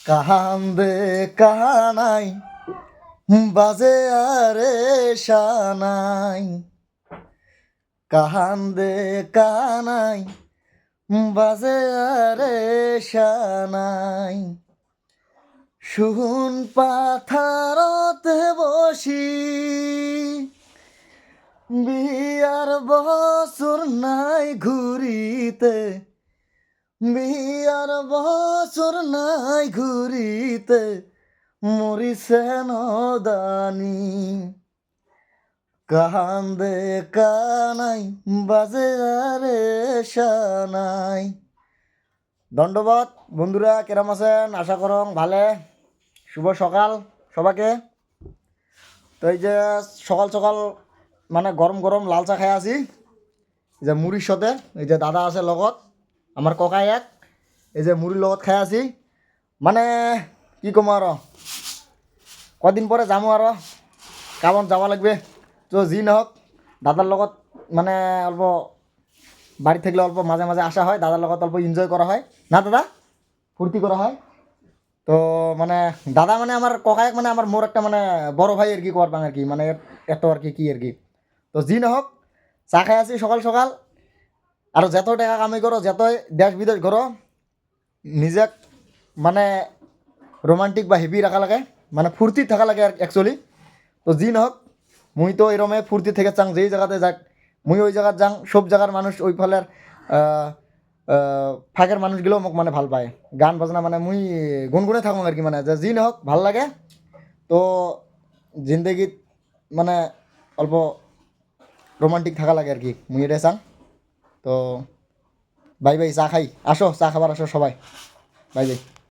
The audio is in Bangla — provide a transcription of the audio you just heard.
কাহান্দে কাহানাই বাজে আরে শানাই, কাহান্দে কাহানাই বাজে আরে শানাই। শুন পাথারতে বসি বিয়ার বছর নাই ঘুরিতে, বিয়ার বছর নাই ঘুরিতে মরিছে নদানি। কান্দে কানাই বাজে আরে শানাই। ধন্যবাদ বন্ধুরা, কেরাম আছেন? আশা করং ভালে। শুভ সকাল সবাইকে। তো এই যে সকাল সকাল মানে গরম গরম লাল চা খাই আছি, এই যে মুড়ির সাথে। এই যে দাদা আছে লগত, আমার ককাই এক, এই যে মুড়ির লগত খাই আছি। মানে কি কম আর, কদিন পরে যামো আর কামত যাওয়া লাগবে। তো যি নহওক দাদার লগত মানে অল্প বাড়ি থাকলে অল্প মাঝে মাঝে আসা হয়, দাদার লগত অল্প এনজয় করা হয় না দাদা, ফুর্তি করা হয়। তো মানে দাদা মানে আমার ককায়ক মানে আমার মোর একটা মানে বড় ভাই আর কি করবাং আর কি, মানে এত আর কি আর কি। তো যি নহওক চা খাই আছি সকাল সকাল। আর যত টাকা কামাই করো, যতই দেশ বিদেশ করো, নিজক মানে রোমান্টিক বা হেভি রাখা লাগে, মানে ফুর্তি থাকা লাগে আর অ্যাকচুয়ালি। তো যি নহওক মুই তো এরমে ফুর্তি থেকে চাং, যেই জায়গাতে যাক মুই ওই জায়গাত যাং। সব জায়গার মানুষ ওই ফলের ফাঁকের মানুষগুলো মোক মানে ভাল পায়। গান বাজনা মানে মুই গুনগুনে থাকুন আর কি, মানে যে যি নহওক ভাল লাগে। তো জিন্দগিত মানে অল্প রোমান্টিক থাকা লাগে আর কি, মুই এটাই চাং। তো বাই বাই, চা খাই আসো, চা খাবার আসো সবাই, বাই বাই।